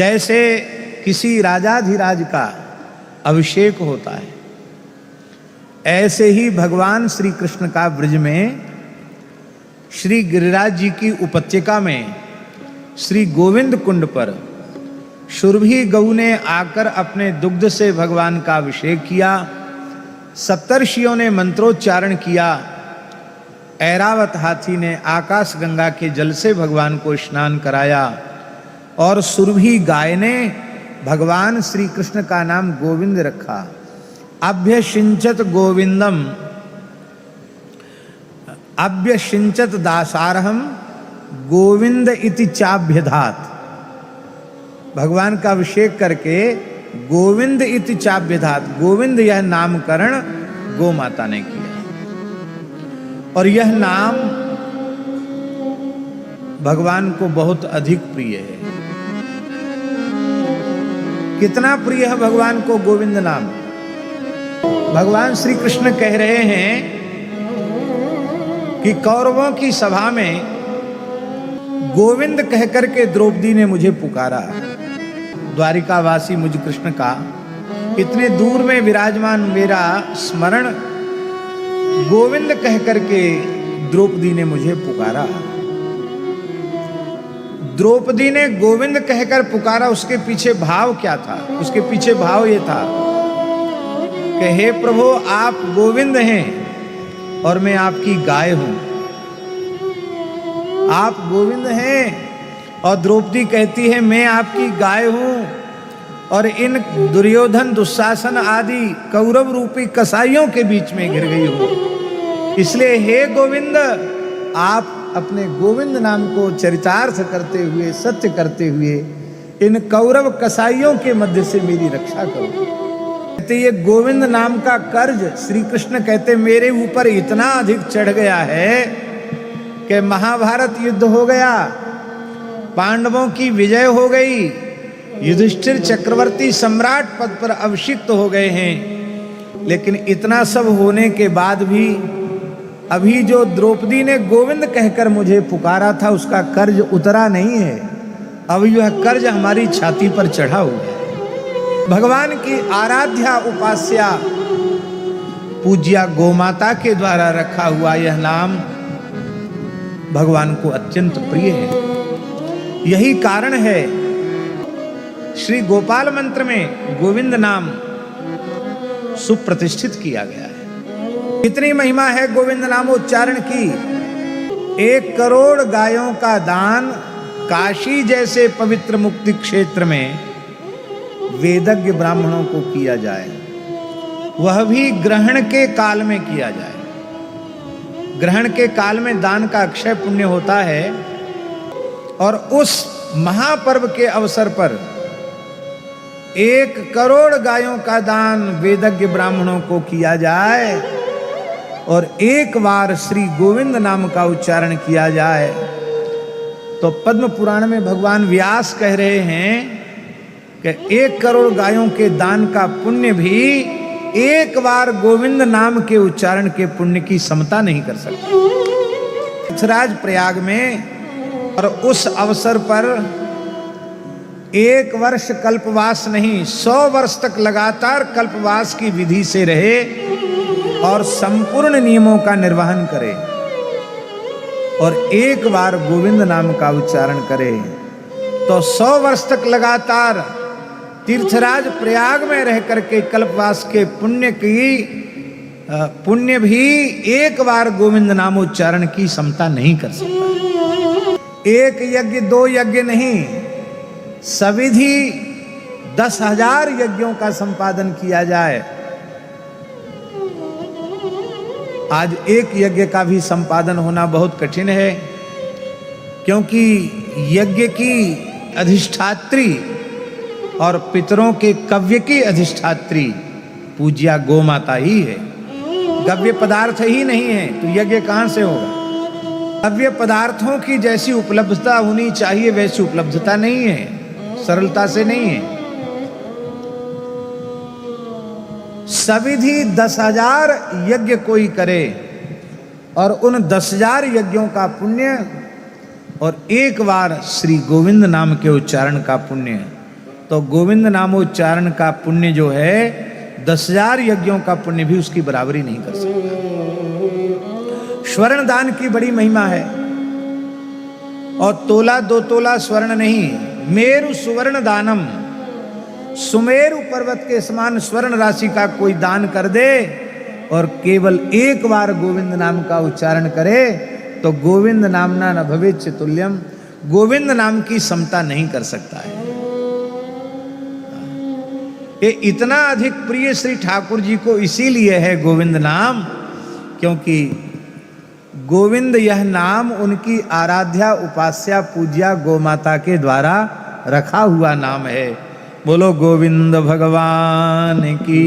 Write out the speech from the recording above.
जैसे किसी राजाधिराज का अभिषेक होता है, ऐसे ही भगवान श्री कृष्ण का ब्रज में श्री गिरिराज जी की उपत्यका में श्री गोविंद कुंड पर सुरभि गऊ ने आकर अपने दुग्ध से भगवान का अभिषेक किया। सप्तर्षियों ने मंत्रोच्चारण किया। ऐरावत हाथी ने आकाश गंगा के जल से भगवान को स्नान कराया और सुरभि गाय ने भगवान श्री कृष्ण का नाम गोविंद रखा। अभ्यसिंचत गोविंदम अभ्यसिंचत दासारहम गोविंद इति चाभ्यधात। भगवान का अभिषेक करके गोविंद इति चाभ्यधात, गोविंद यह नामकरण गो माता ने किया। और यह नाम भगवान को बहुत अधिक प्रिय है। कितना प्रिय है भगवान को गोविंद नाम। भगवान श्री कृष्ण कह रहे हैं कि कौरवों की सभा में गोविंद कहकर के द्रौपदी ने मुझे पुकारा। द्वारिकावासी मुझ कृष्ण का इतने दूर में विराजमान मेरा स्मरण गोविंद कहकर के द्रौपदी ने मुझे पुकारा। द्रौपदी ने गोविंद कहकर पुकारा, उसके पीछे भाव क्या था? उसके पीछे भाव ये था कि हे प्रभु, आप गोविंद हैं और मैं आपकी गाय हूं। आप गोविंद हैं और द्रौपदी कहती है मैं आपकी गाय हूं और इन दुर्योधन दुशासन आदि कौरव रूपी कसाईयों के बीच में घिर गई हूं। इसलिए हे गोविंद, आप अपने गोविंद नाम को चरितार्थ करते हुए, सत्य करते हुए इन कौरव कसाईयों के मध्य से मेरी रक्षा करो। कहते ये गोविंद नाम का कर्ज श्री कृष्ण कहते मेरे ऊपर इतना अधिक चढ़ गया है कि महाभारत युद्ध हो गया, पांडवों की विजय हो गई, युधिष्ठिर चक्रवर्ती सम्राट पद पर अभिषिक्त हो गए हैं। लेकिन इतना सब होने के बाद भी अभी जो द्रौपदी ने गोविंद कहकर मुझे पुकारा था उसका कर्ज उतरा नहीं है। अब यह कर्ज हमारी छाती पर चढ़ा हुआ है। भगवान की आराध्या उपास्या पूज्या गोमाता के द्वारा रखा हुआ यह नाम भगवान को अत्यंत प्रिय है। यही कारण है श्री गोपाल मंत्र में गोविंद नाम सुप्रतिष्ठित किया गया है। कितनी महिमा है गोविंद नामोच्चारण की। 1 करोड़ गायों का दान काशी जैसे पवित्र मुक्ति क्षेत्र में वेदज्ञ ब्राह्मणों को किया जाए, वह भी ग्रहण के काल में किया जाए। ग्रहण के काल में दान का अक्षय पुण्य होता है और उस महापर्व के अवसर पर 1 करोड़ गायों का दान वेदज्ञ ब्राह्मणों को किया जाए और एक बार श्री गोविंद नाम का उच्चारण किया जाए तो पद्म पुराण में भगवान व्यास कह रहे हैं कि 1 करोड़ गायों के दान का पुण्य भी एक बार गोविंद नाम के उच्चारण के पुण्य की समता नहीं कर सकता। तीर्थराज प्रयाग में और उस अवसर पर 1 वर्ष कल्पवास नहीं 100 वर्ष तक लगातार कल्पवास की विधि से रहे और संपूर्ण नियमों का निर्वहन करे और एक बार गोविंद नाम का उच्चारण करे तो 100 वर्ष तक लगातार तीर्थराज प्रयाग में रह करके कल्पवास के पुण्य भी एक बार गोविंद नाम उच्चारण की क्षमता नहीं कर सकता। 1 यज्ञ 2 यज्ञ नहीं, सविधि 10,000 यज्ञों का संपादन किया जाए। आज 1 यज्ञ का भी संपादन होना बहुत कठिन है क्योंकि यज्ञ की अधिष्ठात्री और पितरों के कव्य की अधिष्ठात्री पूज्या गोमाता ही है। गव्य पदार्थ ही नहीं है तो यज्ञ कहां से होगा। गव्य पदार्थों की जैसी उपलब्धता होनी चाहिए वैसी उपलब्धता नहीं है, सरलता से नहीं है। सविधि 10,000 यज्ञ कोई करे और उन 10,000 यज्ञों का पुण्य और एक बार श्री गोविंद नाम के उच्चारण का पुण्य तो गोविंद नामोच्चारण का पुण्य जो है 10,000 यज्ञों का पुण्य भी उसकी बराबरी नहीं कर सकता। स्वर्ण दान की बड़ी महिमा है, और तोला 2 तोला स्वर्ण नहीं, मेरु सुवर्ण दानम, सुमेरु पर्वत के समान स्वर्ण राशि का कोई दान कर दे और केवल एक बार गोविंद नाम का उच्चारण करे तो गोविंद नामना न भवेच्च तुल्यम, गोविंद नाम की समता नहीं कर सकता है। ये इतना अधिक प्रिय श्री ठाकुर जी को इसीलिए है गोविंद नाम, क्योंकि गोविंद यह नाम उनकी आराध्या उपास्या पूज्या गोमाता के द्वारा रखा हुआ नाम है। बोलो गोविंद भगवान की।